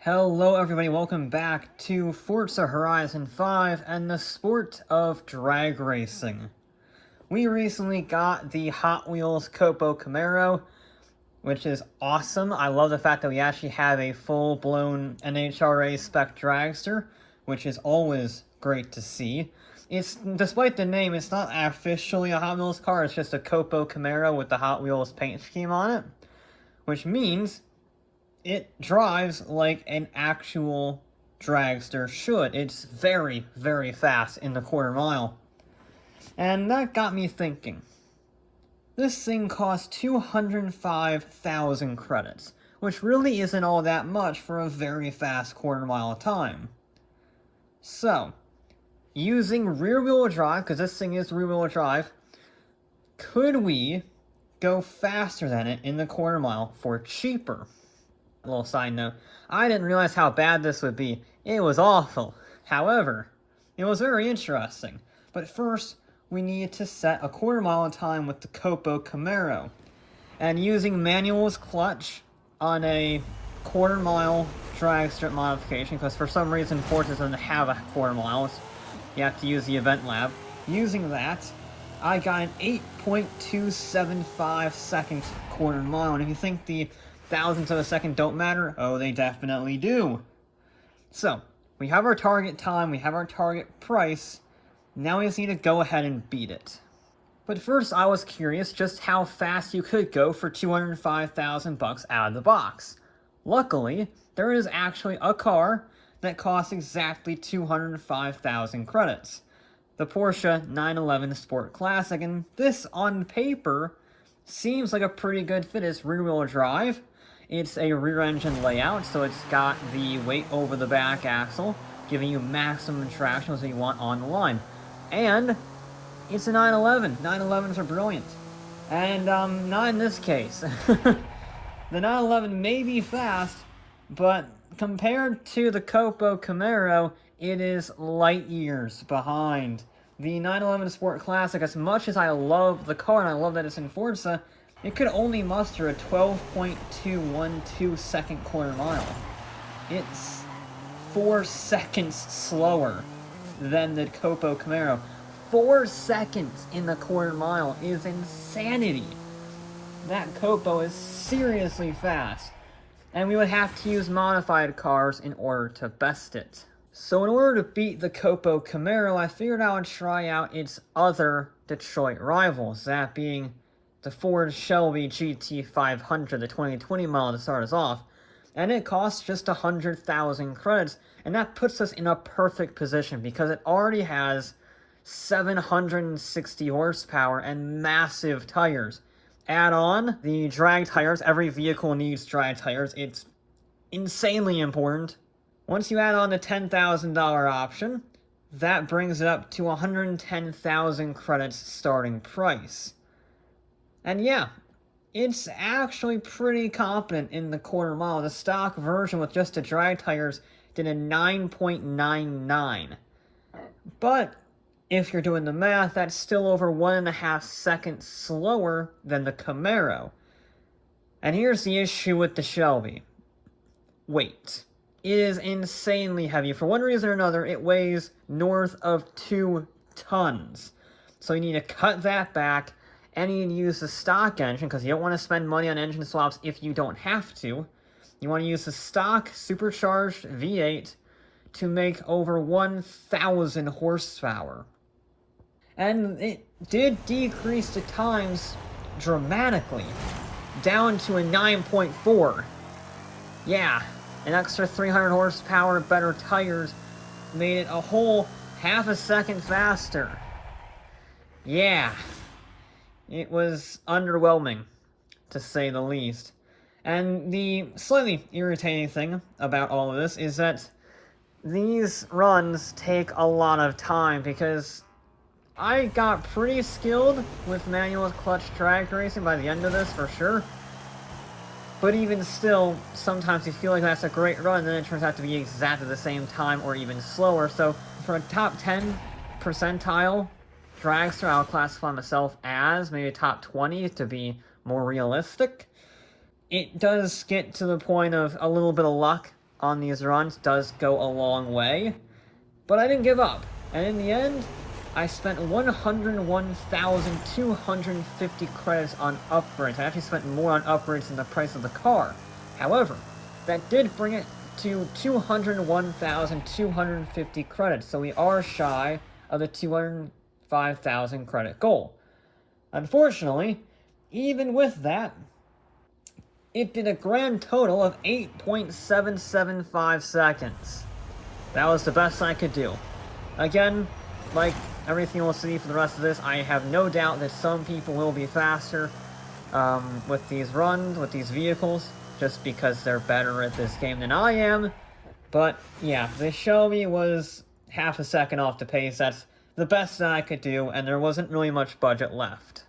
Hello everybody, welcome back to Forza Horizon 5 and the sport of drag racing. We recently got the Hot Wheels COPO Camaro, which is awesome. I love the fact that we actually have a full-blown NHRA spec dragster, which is always great to see. Despite the name, it's not officially a Hot Wheels car, it's just a COPO Camaro with the Hot Wheels paint scheme on it, which means it drives like an actual dragster should. It's very, very fast in the quarter mile. And that got me thinking. This thing costs 205,000 credits, which really isn't all that much for a very fast quarter mile time. So, using rear-wheel drive, because this thing is rear-wheel drive, could we go faster than it in the quarter mile for cheaper? A little side note, I didn't realize how bad this would be. It was awful. However, it was very interesting. But first, we need to set a quarter mile time with the COPO Camaro. And using manual's clutch on a quarter mile drag strip modification, because for some reason Forza doesn't have a quarter mile, you have to use the event lab. Using that, I got an 8.275 seconds quarter mile. And if you think the thousandths of a second don't matter, oh, they definitely do. So, we have our target time, we have our target price, now we just need to go ahead and beat it. But first, I was curious just how fast you could go for 205,000 bucks out of the box. Luckily, there is actually a car that costs exactly 205,000 credits. The Porsche 911 Sport Classic, and this, on paper, seems like a pretty good fit. It's rear-wheel drive. It's a rear-engine layout, so it's got the weight over the back axle, giving you maximum traction as you want on the line. And it's a 911. 911s are brilliant. And, not in this case. The 911 may be fast, but compared to the COPO Camaro, it is light years behind. The 911 Sport Classic, as much as I love the car and I love that it's in Forza, it could only muster a 12.212 second quarter mile. It's 4 seconds slower than the COPO Camaro. 4 seconds in the quarter mile is insanity. That COPO is seriously fast, and we would have to use modified cars in order to best it. So in order to beat the COPO Camaro, I figured I would try out its other Detroit rivals, that being the Ford Shelby GT500, the 2020 model to start us off, and it costs just 100,000 credits, and that puts us in a perfect position because it already has 760 horsepower and massive tires. Add on the drag tires. Every vehicle needs drag tires. It's insanely important. Once you add on the $10,000 option, that brings it up to 110,000 credits starting price. And yeah, it's actually pretty competent in the quarter mile. The stock version with just the drag tires did a 9.99. But if you're doing the math, that's still over 1.5 seconds slower than the Camaro. And here's the issue with the Shelby. Weight. It is insanely heavy. For one reason or another, it weighs north of 2 tons. So you need to cut that back, and you need to use the stock engine, because you don't want to spend money on engine swaps if you don't have to. You want to use the stock supercharged V8 to make over 1,000 horsepower. And it did decrease the times dramatically, down to a 9.4. Yeah, an extra 300 horsepower, better tires, made it a whole half a second faster. Yeah, it was underwhelming, to say the least. And the slightly irritating thing about all of this is that these runs take a lot of time, because I got pretty skilled with manual clutch drag racing by the end of this, for sure. But even still, sometimes you feel like that's a great run, and then it turns out to be exactly the same time or even slower. So for a top 10 percentile dragster, I'll classify myself as maybe top 20 to be more realistic. It does get to the point of a little bit of luck on these runs does go a long way, but I didn't give up. And in the end, I spent 101,250 credits on upgrades. I actually spent more on upgrades than the price of the car. However, that did bring it to 201,250 credits, so we are shy of the 205,000 credit goal. Unfortunately, even with that, it did a grand total of 8.775 seconds. That was the best I could do. Again, like everything we'll see for the rest of this, I have no doubt that some people will be faster with these runs, with these vehicles, just because they're better at this game than I am. But yeah, the Shelby was half a second off the pace. That's the best that I could do, and there wasn't really much budget left.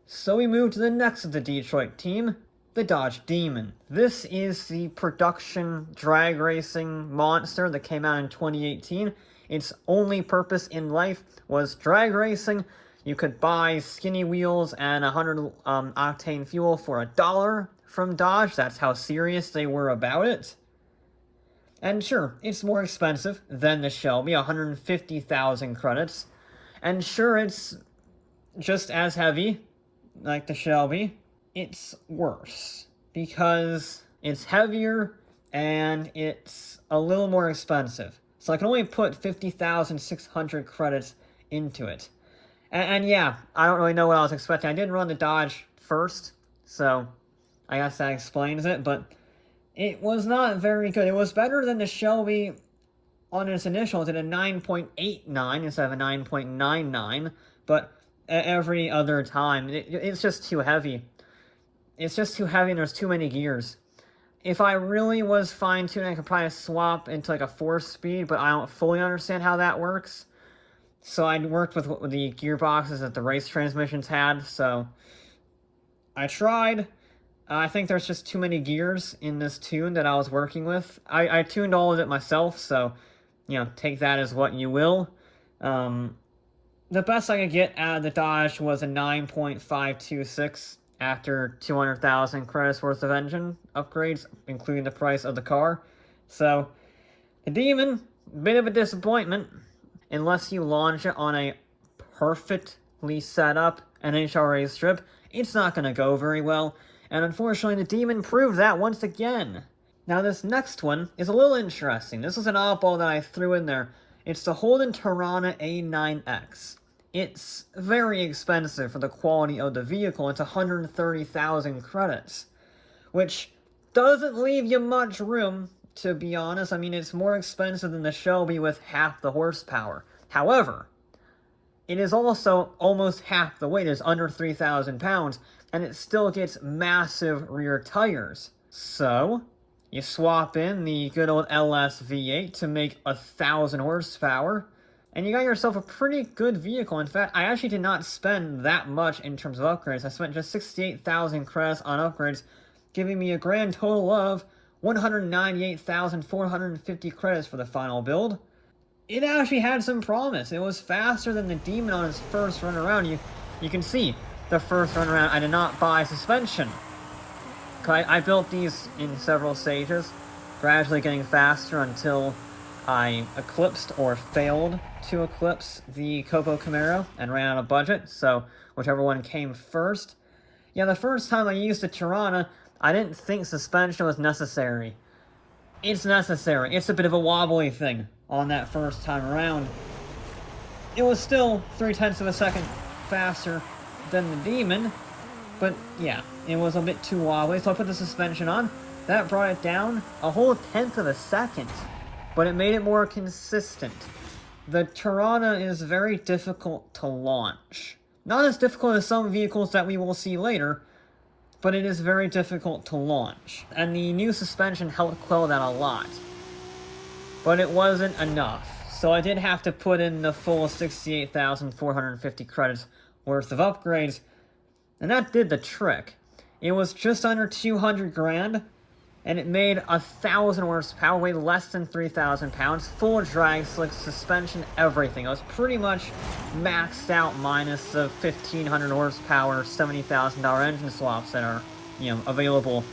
So we move to the next of the Detroit team, the Dodge Demon. This is the production drag racing monster that came out in 2018. Its only purpose in life was drag racing. You could buy skinny wheels and 100 octane fuel for $1 from Dodge. That's how serious they were about it. And sure, it's more expensive than the Shelby, 150,000 credits. And sure, it's just as heavy, like the Shelby. It's worse, because it's heavier and it's a little more expensive. So I can only put 50,600 credits into it. And yeah, I don't really know what I was expecting. I didn't run the Dodge first, so I guess that explains it, but it was not very good. It was better than the Shelby on its initial. It did a 9.89 instead of a 9.99, but every other time, it's just too heavy. It's just too heavy and there's too many gears. If I really was fine-tuning, I could probably swap into like a 4-speed, but I don't fully understand how that works. So I worked with the gearboxes that the race transmissions had, so I tried. I think there's just too many gears in this tune that I was working with. I tuned all of it myself, so, you know, take that as what you will. The best I could get out of the Dodge was a 9.526 after 200,000 credits worth of engine upgrades, including the price of the car. So, the Demon, bit of a disappointment. Unless you launch it on a perfectly set up NHL race strip, it's not going to go very well. And unfortunately, the Demon proved that once again. Now, this next one is a little interesting. This is an oddball that I threw in there. It's the Holden Tirana A9X. It's very expensive for the quality of the vehicle. It's 130,000 credits, which doesn't leave you much room, to be honest. I mean, it's more expensive than the Shelby with half the horsepower. However, it is also almost half the weight. It's under 3,000 pounds, and it still gets massive rear tires. So, you swap in the good old LS V8 to make 1,000 horsepower, and you got yourself a pretty good vehicle. In fact, I actually did not spend that much in terms of upgrades. I spent just 68,000 credits on upgrades, giving me a grand total of 198,450 credits for the final build. It actually had some promise. It was faster than the Demon on its first run around. You can see the first run around, I did not buy suspension. I built these in several stages, gradually getting faster until I eclipsed or failed to eclipse the COPO Camaro and ran out of budget, so whichever one came first. Yeah, the first time I used the Tirana, I didn't think suspension was necessary. It's necessary. It's a bit of a wobbly thing on that first time around. It was still 0.3 of a second faster than the Demon, but yeah, it was a bit too wobbly, so I put the suspension on. That brought it down a whole 1/10 of a second, but it made it more consistent. The Tirana is very difficult to launch. Not as difficult as some vehicles that we will see later, but it is very difficult to launch. And the new suspension helped quell that a lot. But it wasn't enough, so I did have to put in the full 68,450 credits worth of upgrades, and that did the trick. It was just under 200 grand, and it made 1,000 horsepower, weighed less than 3,000 pounds, full drag, slick suspension, everything. It was pretty much maxed out minus the 1,500 horsepower, $70,000 engine swaps that are, available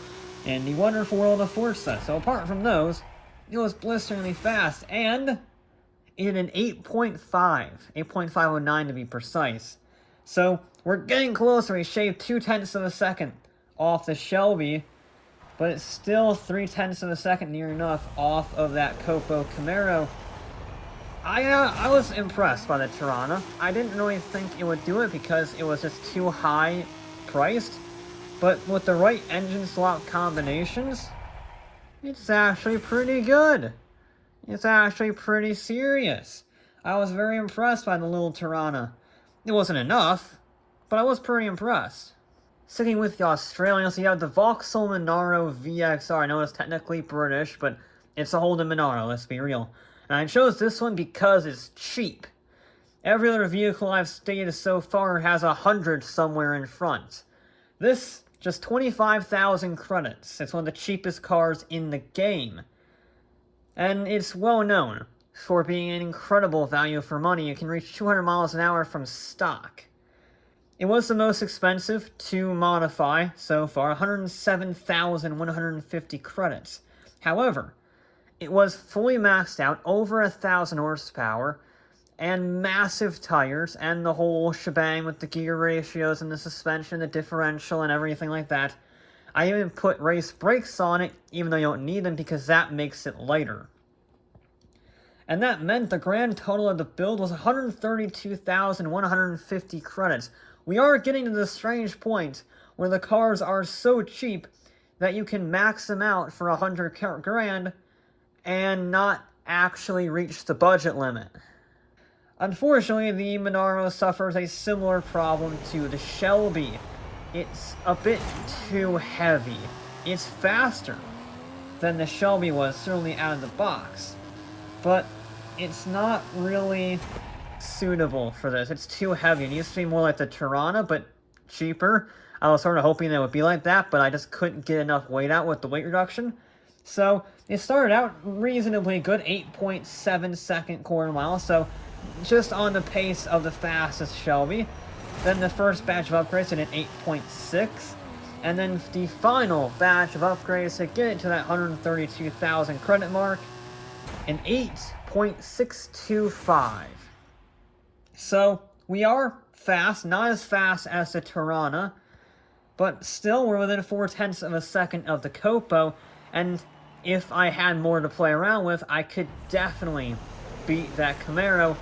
in the wonderful world of Forza. So apart from those, it was blisteringly fast, and it did an 8.509 to be precise. So we're getting closer. We shaved 0.2 of a second off the Shelby, but it's still 0.3 of a second near enough off of that COPO Camaro. I was impressed by the Tirana. I didn't really think it would do it because it was just too high priced, but with the right engine swap combinations, it's actually pretty good. It's actually pretty serious. I was very impressed by the little Tirana. It wasn't enough, but I was pretty impressed. Sticking with the Australians, you have the Vauxhall Monaro VXR. I know it's technically British, but it's a Holden Monaro, let's be real. And I chose this one because it's cheap. Every other vehicle I've stated so far has 100 somewhere in front. This, just 25,000 credits. It's one of the cheapest cars in the game. And it's well known for being an incredible value for money. You can reach 200 miles an hour from stock. It was the most expensive to modify so far, 107,150 credits. However, it was fully maxed out, over 1,000 horsepower, and massive tires, and the whole shebang with the gear ratios and the suspension, the differential, and everything like that. I even put race brakes on it, even though you don't need them, because that makes it lighter. And that meant the grand total of the build was 132,150 credits. We are getting to the strange point where the cars are so cheap that you can max them out for 100 grand and not actually reach the budget limit. Unfortunately, the Monaro suffers a similar problem to the Shelby. It's a bit too heavy. It's faster than the Shelby was, certainly out of the box, but it's not really suitable for this. It's too heavy. It needs to be more like the Tirana, but cheaper. I was sort of hoping that it would be like that, but I just couldn't get enough weight out with the weight reduction. So it started out reasonably good, 8.7 second quarter mile, so just on the pace of the fastest Shelby. Then the first batch of upgrades did an 8.6, and then the final batch of upgrades to get it to that 132,000 credit mark, an 8.625. So we are fast, not as fast as the Tirana, but still we're within 0.4 of a second of the COPO, and if I had more to play around with, I could definitely beat that Camaro.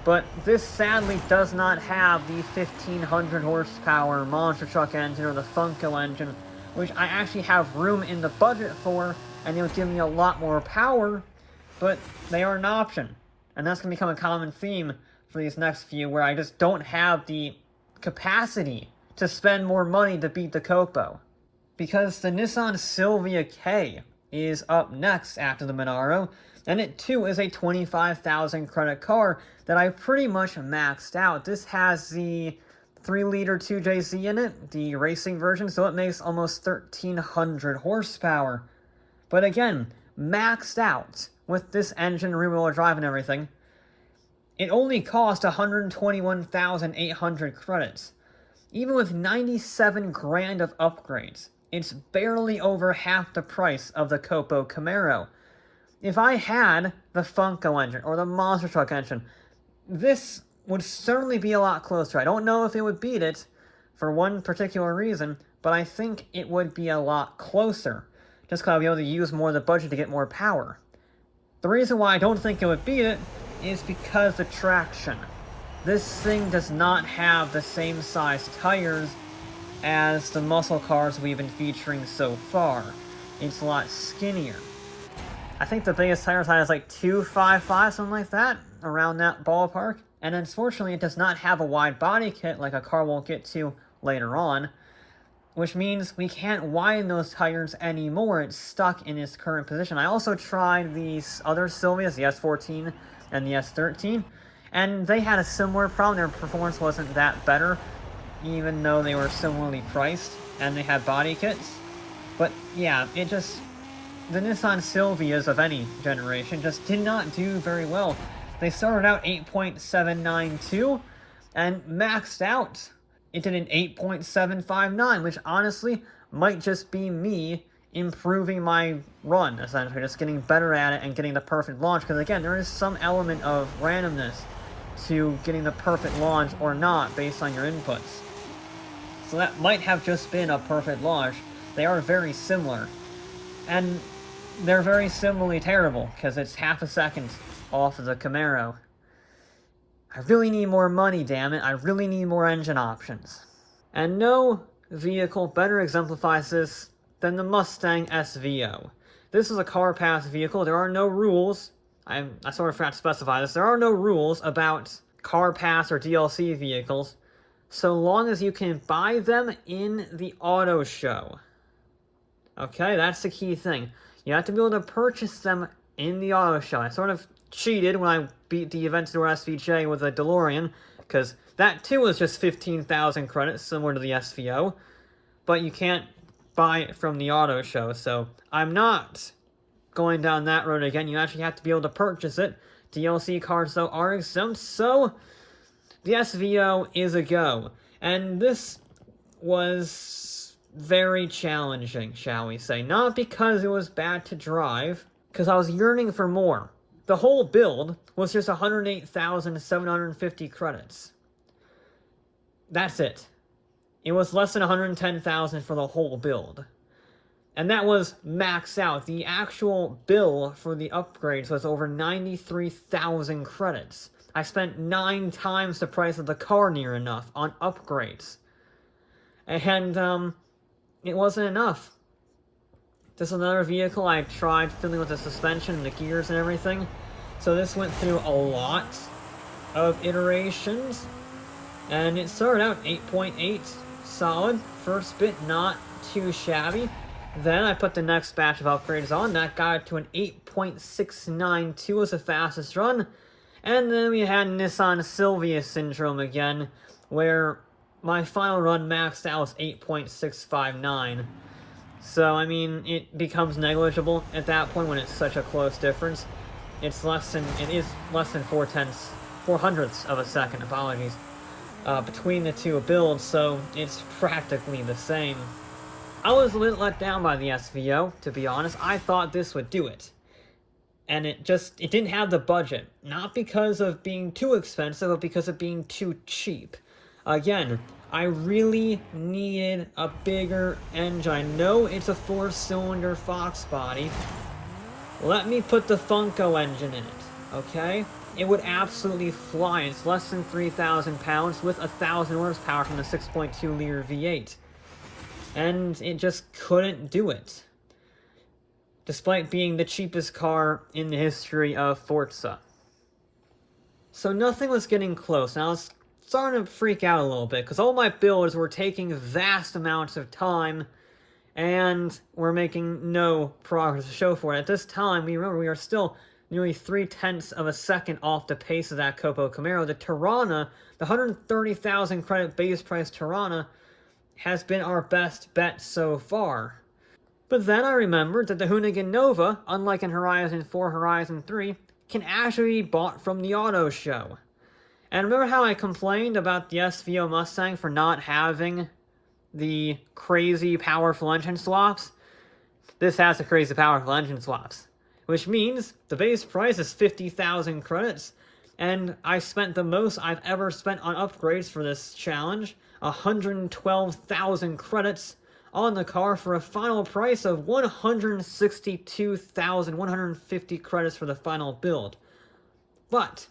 But this sadly does not have the 1,500 horsepower monster truck engine or the Funko engine, which I actually have room in the budget for, and they would give me a lot more power, but they are an option. And that's going to become a common theme for these next few, where I just don't have the capacity to spend more money to beat the COPO. Because the Nissan Silvia K is up next after the Monaro, and it too is a 25,000 credit car that I pretty much maxed out. This has the 3-liter 2JZ in it, the racing version, so it makes almost 1,300 horsepower. But again, maxed out with this engine, rear-wheel drive and everything. It only cost 121,800 credits. Even with 97 grand of upgrades, it's barely over half the price of the COPO Camaro. If I had the Funko engine or the monster truck engine, this would certainly be a lot closer. I don't know if it would beat it for one particular reason, but I think it would be a lot closer, just because I'll be able to use more of the budget to get more power. The reason why I don't think it would beat it is because the traction. This thing does not have the same size tires as the muscle cars we've been featuring so far. It's a lot skinnier. I think the biggest tire size is like 255, something like that, around that ballpark. And unfortunately, it does not have a wide body kit like a car we'll get to later on, which means we can't widen those tires anymore. It's stuck in its current position. I also tried these other Silvias, the S14 and the S13, and they had a similar problem. Their performance wasn't that better, even though they were similarly priced, and they had body kits. But yeah, the Nissan Silvias of any generation just did not do very well. They started out 8.792 and maxed out. It did an 8.759, which honestly might just be me improving my run, essentially, just getting better at it and getting the perfect launch, because again, there is some element of randomness to getting the perfect launch or not based on your inputs. So that might have just been a perfect launch. They are very similar. And they're very similarly terrible, because it's half a second off of the Camaro. I really need more money, damn it. I really need more engine options. And no vehicle better exemplifies this than the Mustang SVO. This is a car pass vehicle. There are no rules. I sort of forgot to specify this. There are no rules about car pass or DLC vehicles, so long as you can buy them in the auto show. Okay, that's the key thing. You have to be able to purchase them in the auto show. I sort of cheated when I beat the Aventador SVJ with a DeLorean, because that too was just 15,000 credits, similar to the SVO, but you can't buy it from the auto show, so I'm not going down that road again. You actually have to be able to purchase it. DLC cards, though, are exempt, so the SVO is a go. And this was very challenging, shall we say. Not because it was bad to drive, because I was yearning for more. The whole build was just 108,750 credits. That's it. It was less than 110,000 for the whole build. And that was maxed out. The actual bill for the upgrades was over 93,000 credits. I spent 9 times the price of the car near enough on upgrades. And, it wasn't enough. This is another vehicle I tried fiddling with the suspension and the gears and everything. So this went through a lot of iterations. And it started out 8.8 solid. First bit, not too shabby. Then I put the next batch of upgrades on. That got it to an 8.692 as the fastest run. And then we had Nissan Silvia syndrome again, where my final run maxed out was 8.659. So, I mean, it becomes negligible at that point when it's such a close difference. It is less than 4/4 of a second, apologies, between the two builds, so it's practically the same. I was a little let down by the SVO, to be honest. I thought this would do it. And it didn't have the budget. Not because of being too expensive, but because of being too cheap. Again, I really needed a bigger engine. I know it's a 4-cylinder Fox body. Let me put the Funko engine in it, okay? It would absolutely fly. It's less than 3,000 pounds with 1,000 horsepower from the 6.2-liter V8. And it just couldn't do it, despite being the cheapest car in the history of Forza. So nothing was getting close, and I was starting to freak out a little bit, because all my builds were taking vast amounts of time, and we're making no progress to show for it. At this time, we are still nearly 0.3 of a second off the pace of that COPO Camaro. The Tirana, the 130,000 credit base price Tirana, has been our best bet so far. But then I remembered that the Hoonigan Nova, unlike in Horizon 4, Horizon 3, can actually be bought from the auto show. And remember how I complained about the SVO Mustang for not having the crazy powerful engine swaps? This has the crazy powerful engine swaps, which means the base price is 50,000 credits, and I spent the most I've ever spent on upgrades for this challenge, 112,000 credits on the car for a final price of 162,150 credits for the final build. But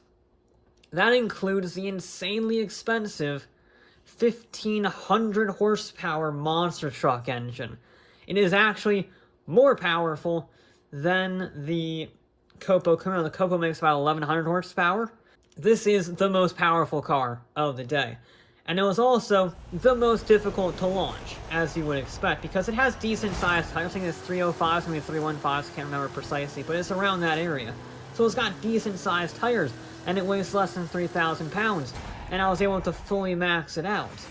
that includes the insanely expensive 1,500 horsepower monster truck engine. It is actually more powerful than the COPO Camaro. The COPO makes about 1,100 horsepower. This is the most powerful car of the day. And it was also the most difficult to launch, as you would expect, because it has decent-sized tires. I think it's 305s, maybe 315s, can't remember precisely, but it's around that area. So it's got decent-sized tires, and it weighs less than 3,000 pounds, and I was able to fully max it out.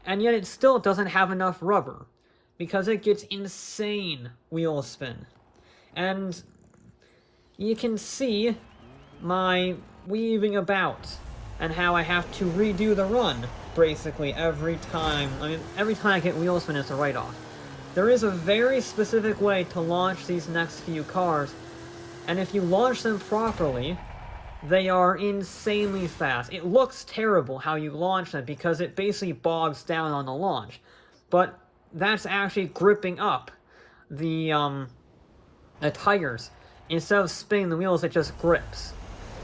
And yet it still doesn't have enough rubber, because it gets insane wheel spin. And you can see my weaving about, and how I have to redo the run, basically, every time. I mean, every time I get wheel spin, it's a write-off. There is a very specific way to launch these next few cars, and if you launch them properly, they are insanely fast. It looks terrible how you launch them because it basically bogs down on the launch, but that's actually gripping up the tires. Instead of spinning the wheels, it just grips.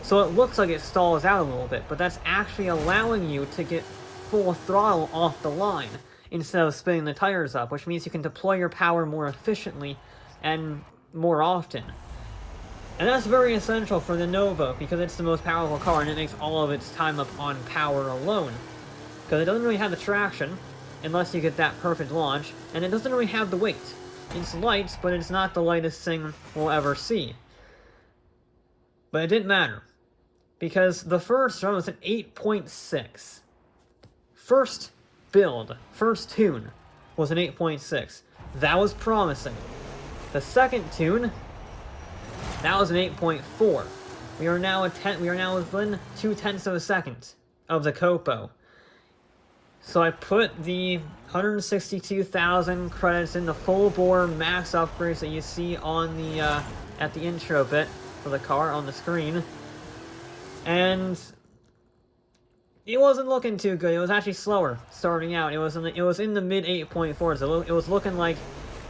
So it looks like it stalls out a little bit, but that's actually allowing you to get full throttle off the line instead of spinning the tires up, which means you can deploy your power more efficiently and more often. And that's very essential for the Nova, because it's the most powerful car, and it makes all of its time up on power alone. Because it doesn't really have the traction, unless you get that perfect launch, and it doesn't really have the weight. It's light, but it's not the lightest thing we'll ever see. But it didn't matter, because the first run was an 8.6. First build, first tune, was an 8.6. That was promising. The second tune, that was an 8.4. We are now within 0.2 of a second of the COPO. So I put the 162,000 credits in the full bore max upgrades that you see on the at the intro bit for the car on the screen, and it wasn't looking too good. It was actually slower starting out. It was in the mid 8.4s. It was looking like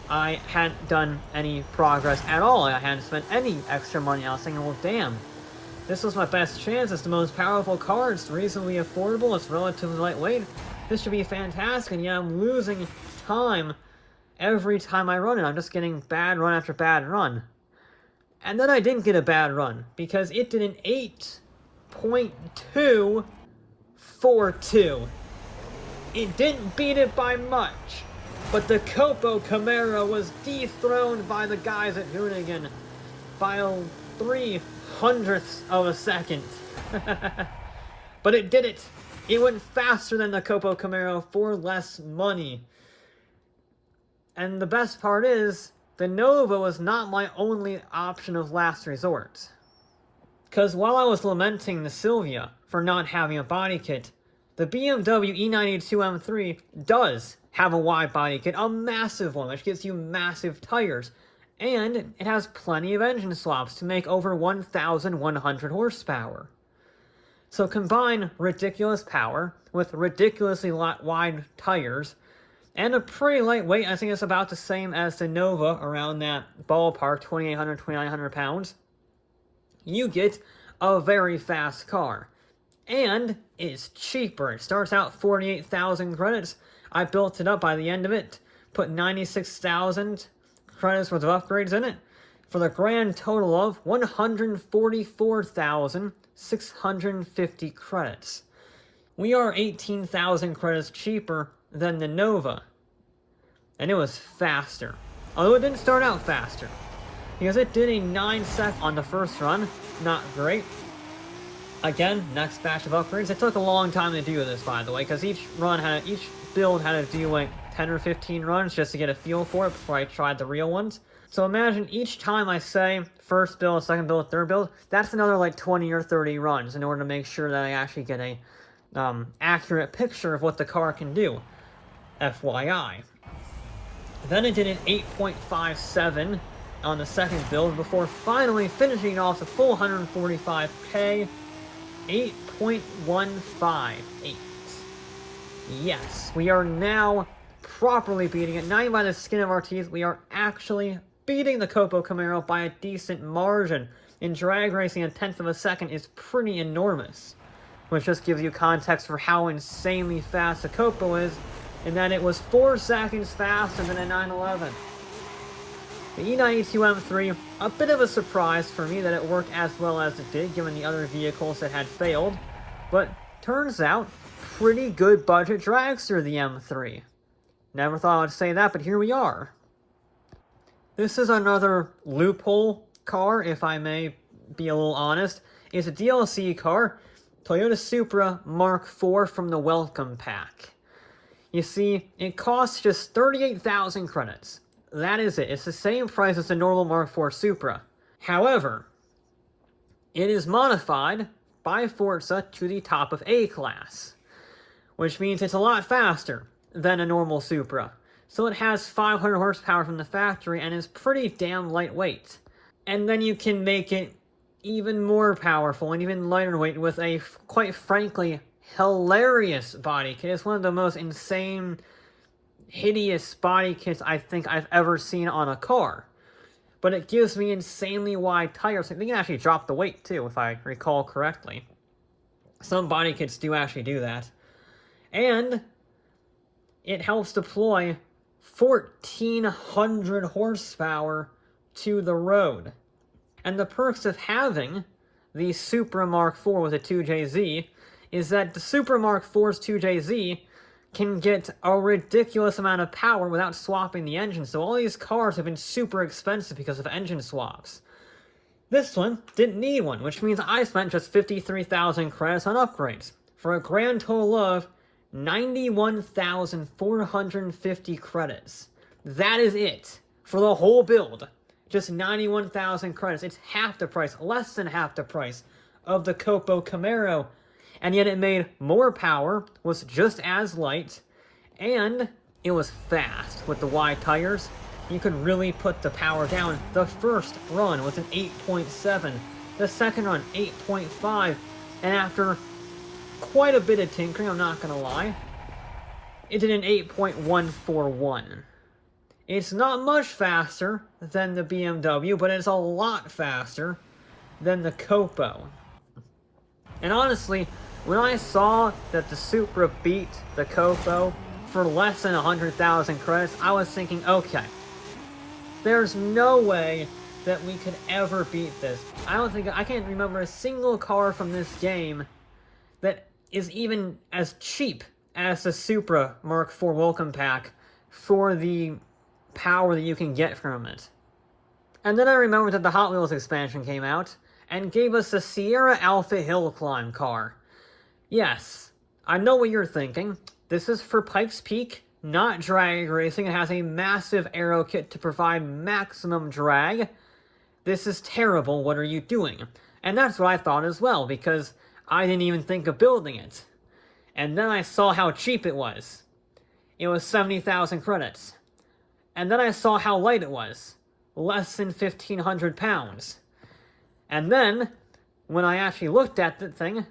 I hadn't done any progress at all. I hadn't spent any extra money. I was thinking, well, damn, this was my best chance. It's the most powerful car. It's reasonably affordable. It's relatively lightweight. This should be fantastic. And yeah, I'm losing time every time I run it. I'm just getting bad run after bad run. And then I didn't get a bad run, because it did an 8.242. It didn't beat it by much, but the COPO Camaro was dethroned by the guys at Hoonigan by a 300th of a second. But it did it. It went faster than the COPO Camaro for less money. And the best part is, the Nova was not my only option of last resort. Because while I was lamenting the Silvia for not having a body kit, the BMW E92 M3 does have a wide body kit, a massive one, which gives you massive tires, and it has plenty of engine swaps to make over 1,100 horsepower. So combine ridiculous power with ridiculously wide tires, and a pretty lightweight. I think it's about the same as the Nova, around that ballpark, 2,800, 2,900 pounds. You get a very fast car. And it's cheaper. It starts out 48,000 credits. I built it up by the end of it, put 96,000 credits worth of upgrades in it, for the grand total of 144,650 credits. We are 18,000 credits cheaper than the Nova. And it was faster. Although it didn't start out faster, because it did a 9 sec on the first run. Not great. Again, next batch of upgrades. It took a long time to do this, by the way, because each build had to do like 10 or 15 runs just to get a feel for it before I tried the real ones. So imagine each time I say first build, second build, third build, that's another like 20 or 30 runs in order to make sure that I actually get a accurate picture of what the car can do. FYI. Then it did an 8.57 on the second build before finally finishing off the full 145k. 8.158. Yes, we are now properly beating it. Not even by the skin of our teeth, we are actually beating the COPO Camaro by a decent margin. In drag racing, 1/10 of a second is pretty enormous, which just gives you context for how insanely fast the COPO is, in that it was 4 seconds faster than a 911. The E92 M3, a bit of a surprise for me that it worked as well as it did, given the other vehicles that had failed, but turns out, pretty good budget dragster, the M3. Never thought I'd say that, but here we are. This is another loophole car, if I may be a little honest. It's a DLC car, Toyota Supra Mark IV from the Welcome Pack. You see, it costs just 38,000 credits. That is it. It's the same price as the normal Mark IV Supra. However, it is modified by Forza to the top of A class, which means it's a lot faster than a normal Supra. So it has 500 horsepower from the factory and is pretty damn lightweight. And then you can make it even more powerful and even lighter weight with a, quite frankly, hilarious body kit. It's one of the most insane, hideous body kits I think I've ever seen on a car. But it gives me insanely wide tires. I think it can actually drop the weight too, if I recall correctly. Some body kits do actually do that. And it helps deploy 1,400 horsepower to the road. And the perks of having the Supra Mark IV with a 2JZ is that the Supra Mark IV's 2JZ can get a ridiculous amount of power without swapping the engine, so all these cars have been super expensive because of engine swaps. This one didn't need one, which means I spent just 53,000 credits on upgrades, for a grand total of 91,450 credits. That is it, for the whole build. Just 91,000 credits. It's half the price, less than half the price, of the COPO Camaro. And yet it made more power, was just as light, and it was fast. With the wide tires, you could really put the power down. The first run was an 8.7, the second run 8.5, and after quite a bit of tinkering, I'm not gonna lie, it did an 8.141. It's not much faster than the BMW, but it's a lot faster than the COPO. And honestly, when I saw that the Supra beat the COPO for less than 100,000 credits, I was thinking, okay, there's no way that we could ever beat this. I can't remember a single car from this game that is even as cheap as the Supra Mark IV Welcome Pack for the power that you can get from it. And then I remembered that the Hot Wheels expansion came out and gave us a Sierra Alpha Hill Climb car. Yes, I know what you're thinking. This is for Pikes Peak, not drag racing. It has a massive aero kit to provide maximum drag. This is terrible, what are you doing? And that's what I thought as well, because I didn't even think of building it. And then I saw how cheap it was. It was 70,000 credits. And then I saw how light it was. Less than 1,500 pounds. And then, when I actually looked at the thing,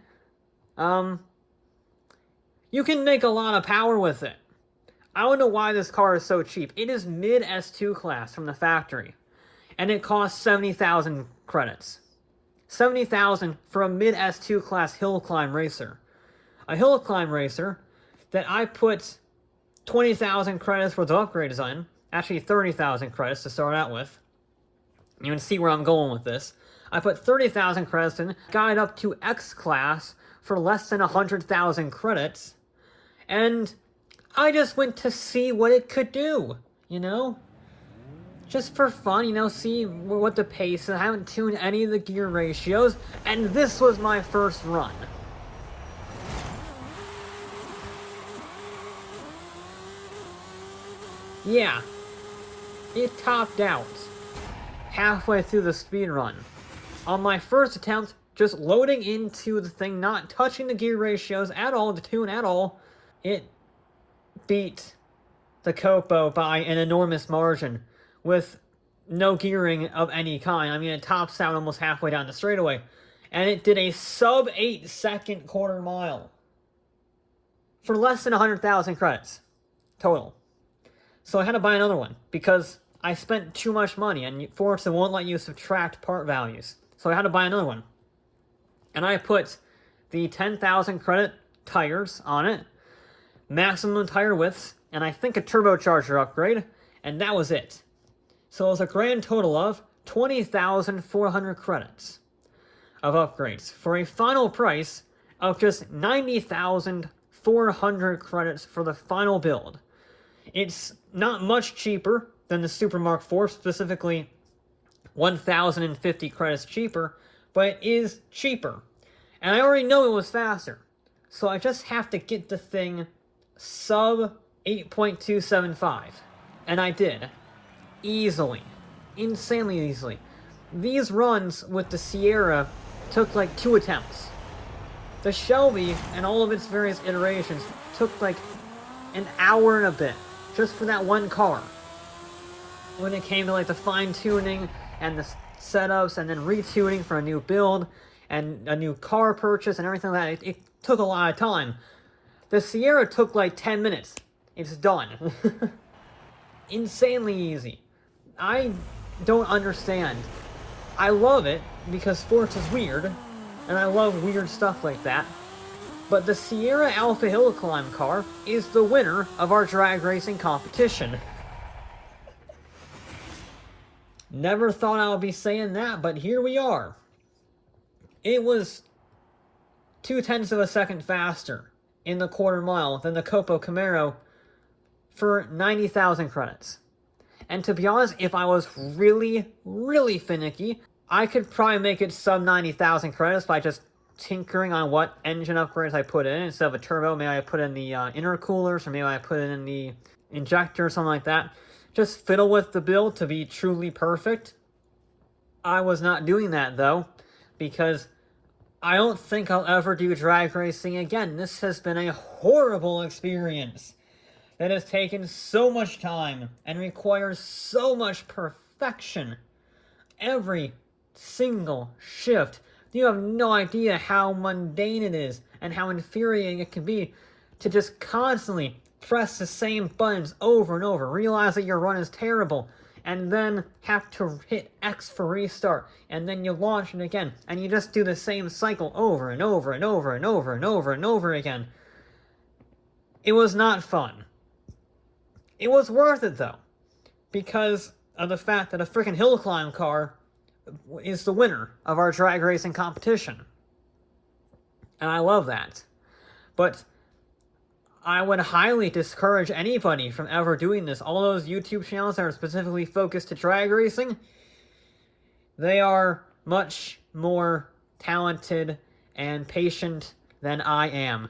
you can make a lot of power with it. I don't know why this car is so cheap. It is mid S2 class from the factory. And it costs 70,000 credits. 70,000 for a mid S2 class hill climb racer. A hill climb racer that I put 20,000 credits worth of upgrades on. Actually 30,000 credits to start out with. You can see where I'm going with this. I put 30,000 credits in, got it up to X class for less than 100,000 credits, and I just went to see what it could do, you know? Just for fun, you know, see what the pace is. I haven't tuned any of the gear ratios, and this was my first run. Yeah, it topped out halfway through the speed run. On my first attempt, just loading into the thing, not touching the gear ratios at all, the tune at all, it beat the COPO by an enormous margin with no gearing of any kind. I mean, it tops out almost halfway down the straightaway, and it did a sub 8 second quarter mile for less than 100,000 credits total. So I had to buy another one because I spent too much money, and Forza won't let you subtract part values. So I had to buy another one. And I put the 10,000 credit tires on it, maximum tire widths, and I think a turbocharger upgrade, and that was it. So it was a grand total of 20,400 credits of upgrades for a final price of just 90,400 credits for the final build. It's not much cheaper than the Supra Mark IV, specifically 1,050 credits cheaper, but it is cheaper. And I already know it was faster, so I just have to get the thing sub 8.275. And I did. Easily. Insanely easily. These runs with the Sierra took like 2 attempts. The Shelby and all of its various iterations took like an hour and a bit. just for that one car. When it came to like the fine-tuning and the setups and then retuning for a new build and a new car purchase and everything like that, it took a lot of time. The Sierra took like 10 minutes. It's done. Insanely easy. I don't understand. I love it because Forza is weird, and I love weird stuff like that. But the Sierra Alpha Hill Climb car is the winner of our drag racing competition. Never thought I would be saying that, but here we are. It was 0.2 of a second faster in the quarter mile than the COPO Camaro for 90,000 credits. And to be honest, if I was really, really finicky, I could probably make it sub 90,000 credits by just tinkering on what engine upgrades I put in. Instead of a turbo, maybe I put in the intercoolers, or maybe I put it in the injector or something like that. Just fiddle with the build to be truly perfect. I was not doing that, though, because I don't think I'll ever do drag racing again. This has been a horrible experience that has taken so much time and requires so much perfection. Every single shift. You have no idea how mundane it is and how infuriating it can be to just constantly press the same buttons over and over, realize that your run is terrible, and then have to hit X for restart, and then you launch it again, and you just do the same cycle over and over and over and over and over and over again. It was not fun. It was worth it, though, because of the fact that a freaking hill climb car is the winner of our drag racing competition. And I love that. But I would highly discourage anybody from ever doing this. All those YouTube channels that are specifically focused to drag racing, they are much more talented and patient than I am.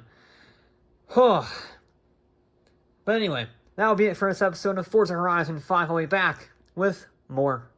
But anyway, that'll be it for this episode of Forza Horizon 5. I'll be back with more